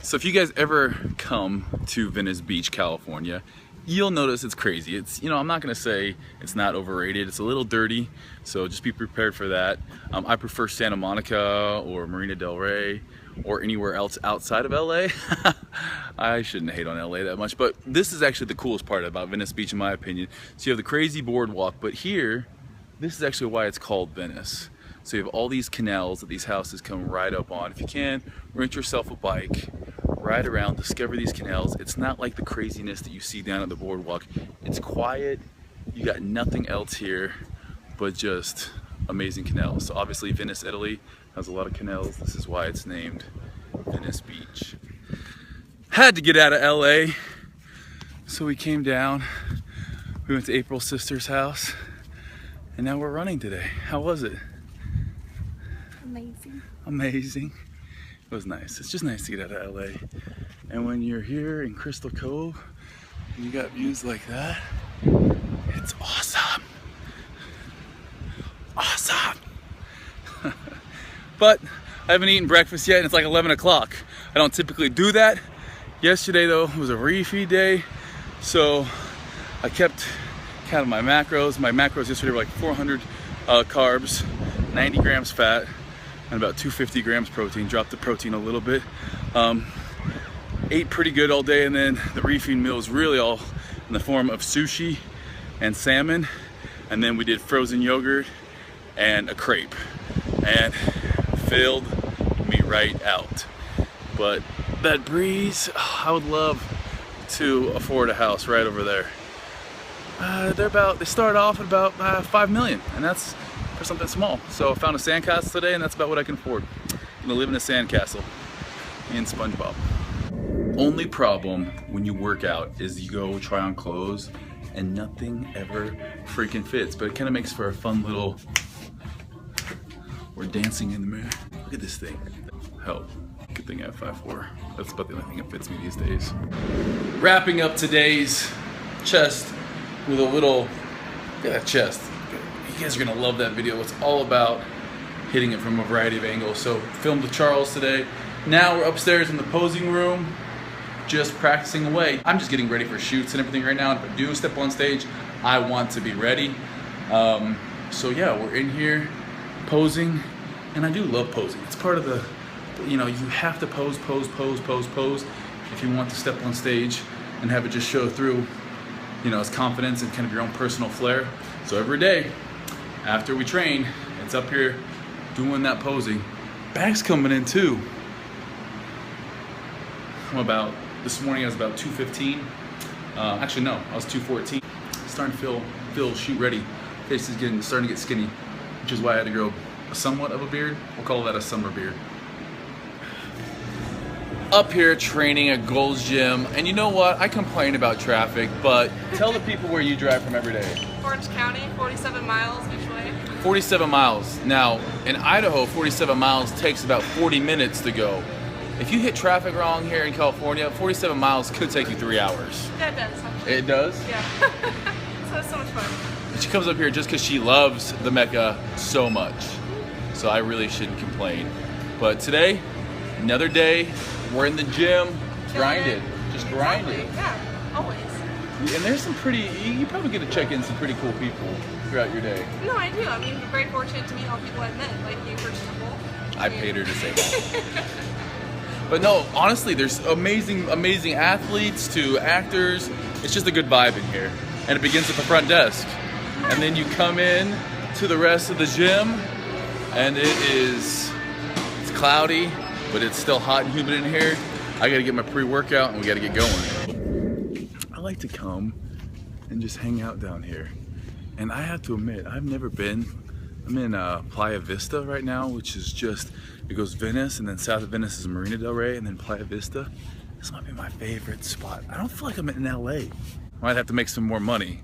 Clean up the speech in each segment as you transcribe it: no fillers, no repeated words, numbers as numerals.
So if you guys ever come to Venice Beach, California, you'll notice it's crazy. It's, I'm not gonna say it's not overrated. It's a little dirty, so just be prepared for that. I prefer Santa Monica or Marina del Rey or anywhere else outside of LA. I shouldn't hate on LA that much, but this is actually the coolest part about Venice Beach in my opinion. So you have the crazy boardwalk, but here, this is actually why it's called Venice. So you have all these canals that these houses come right up on. If you can, rent yourself a bike, ride around, discover these canals. It's not like the craziness that you see down at the boardwalk. It's quiet, you got nothing else here but just amazing canals. So obviously Venice, Italy has a lot of canals. This is why it's named Venice Beach. Had to get out of LA, so we came down. We went to April's sister's house, and now we're running today. How was it? Amazing. Amazing. It was nice. It's just nice to get out of LA. And when you're here in Crystal Cove, and you got views like that, it's awesome. Awesome. But I haven't eaten breakfast yet, and it's like 11 o'clock. I don't typically do that. Yesterday though was a refeed day, so I kept count of my macros. My macros yesterday were like 400 carbs, 90 grams fat, and about 250 grams protein. Dropped the protein a little bit. Ate pretty good all day, and then the refeed meal was really all in the form of sushi and salmon, and then we did frozen yogurt and a crepe, and filled me right out. But that breeze, I would love to afford a house right over there. They start off at about 5 million, and that's for something small. So I found a sandcastle today, and that's about what I can afford. I'm gonna live in a sandcastle in SpongeBob. Only problem when you work out is you go try on clothes and nothing ever freaking fits, but it kind of makes for a fun little, we're dancing in the mirror. Look at this thing. Help. Good thing I have 5'4". That's about the only thing that fits me these days. Wrapping up today's chest with a little, look at that chest. You guys are gonna love that video. It's all about hitting it from a variety of angles. So filmed with Charles today. Now we're upstairs in the posing room, just practicing away. I'm just getting ready for shoots and everything right now. If I do step on stage, I want to be ready. So yeah, we're in here posing, and I do love posing. It's part of the, you have to pose if you want to step on stage and have it just show through, it's confidence and kind of your own personal flair. So every day after we train, it's up here doing that posing. Back's coming in too. This morning I was about 215. Actually no, I was 214. Starting to feel shoot ready. Face is starting to get skinny, which is why I had to grow somewhat of a beard. We'll call that a summer beard. Up here training at Gold's Gym, and you know what? I complain about traffic, but tell the people where you drive from every day. Orange County, 47 miles each way. 47 miles. Now, in Idaho, 47 miles takes about 40 minutes to go. If you hit traffic wrong here in California, 47 miles could take you 3 hours. Yeah, it does. Actually. It does? Yeah. So it's so much fun. But she comes up here just because she loves the Mecca so much. So I really shouldn't complain. But today, another day, we're in the gym, grinded, just grinded. Yeah, always. And there's some you probably get to check in some pretty cool people throughout your day. No, I do. I mean, we're very fortunate to meet all the people I've met, like you, for example. I paid her to say that. But no, honestly, there's amazing athletes to actors. It's just a good vibe in here. And it begins at the front desk. And then you come in to the rest of the gym, and it's cloudy, but it's still hot and humid in here. I gotta get my pre-workout and we gotta get going. I like to come and just hang out down here. And I have to admit, I've never been. I'm in Playa Vista right now, which is it goes Venice, and then south of Venice is Marina del Rey, and then Playa Vista. This might be my favorite spot. I don't feel like I'm in LA. Might have to make some more money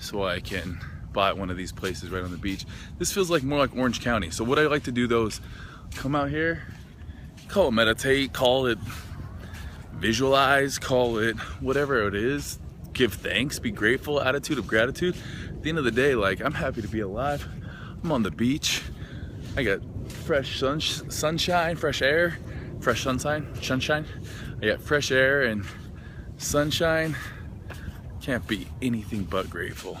so I can buy one of these places right on the beach. This feels more like Orange County. So what I like to do though is come out here, call it meditate, call it visualize, call it whatever it is, give thanks, be grateful, attitude of gratitude. At the end of the day, I'm happy to be alive. I'm on the beach. I got fresh sunshine, fresh air. fresh sunshine. I got fresh air and sunshine. Can't be anything but grateful.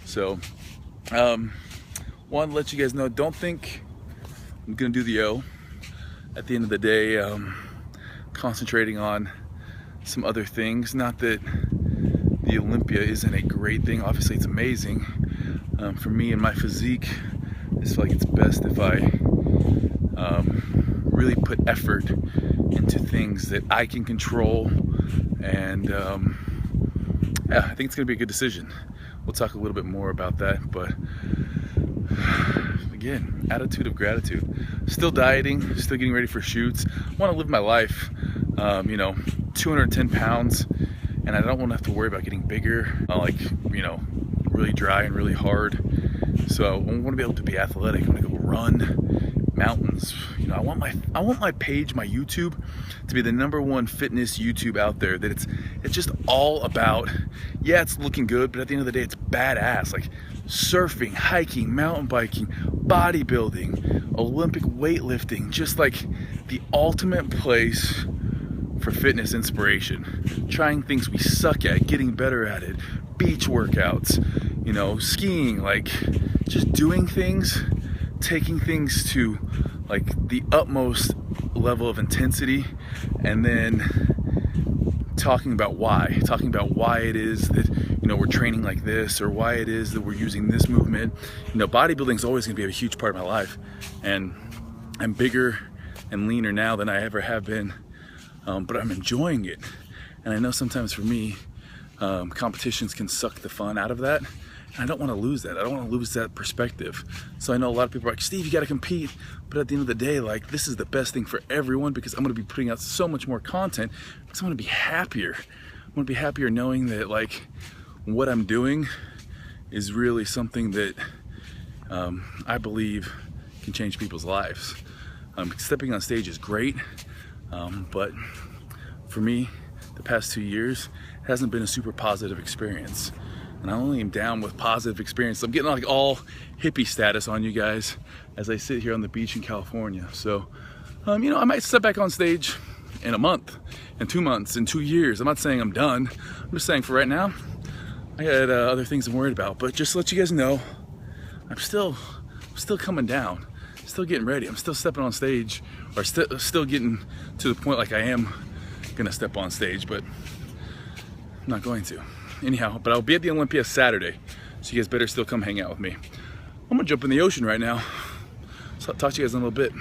So, wanted to let you guys know, don't think I'm gonna do the O. At the end of the day, concentrating on some other things. Not that the Olympia isn't a great thing, obviously it's amazing. For me and my physique, I just feel like it's best if I really put effort into things that I can control, and yeah, I think it's gonna be a good decision. We'll talk a little bit more about that, but again, attitude of gratitude. Still dieting, still getting ready for shoots. I want to live my life, 210 pounds, and I don't want to have to worry about getting bigger, really dry and really hard. So I want to be able to be athletic. I want to go run mountains. I want my page, my YouTube, to be the #1 fitness YouTube out there. That it's just all about, yeah, it's looking good, but at the end of the day, it's badass. Like surfing, hiking, mountain biking, bodybuilding, Olympic weightlifting, just like the ultimate place for fitness inspiration. Trying things we suck at, getting better at it, beach workouts, skiing, like just doing things, taking things to like the utmost level of intensity, and then talking about why it is that we're training like this, or why it is that we're using this movement. Bodybuilding is always going to be a huge part of my life, and I'm bigger and leaner now than I ever have been, but I'm enjoying it. And I know sometimes for me, competitions can suck the fun out of that, and I don't want to lose that. I don't want to lose that perspective. So I know a lot of people are like, Steve, you got to compete. But at the end of the day, like, this is the best thing for everyone, because I'm going to be putting out so much more content, because I'm going to be happier. I'm going to be happier knowing that, like, what I'm doing is really something that I believe can change people's lives. Stepping on stage is great, but for me, the past 2 years, it hasn't been a super positive experience. And I only am down with positive experience. I'm getting like all hippie status on you guys as I sit here on the beach in California. So, I might step back on stage in a month, in 2 months, in 2 years. I'm not saying I'm done. I'm just saying for right now, I got other things I'm worried about. But just to let you guys know, I'm still coming down, still getting ready. I'm still stepping on stage, or still getting to the point like I am gonna step on stage, but I'm not going to. Anyhow, but I'll be at the Olympia Saturday, so you guys better still come hang out with me. I'm gonna jump in the ocean right now. So I'll talk to you guys in a little bit.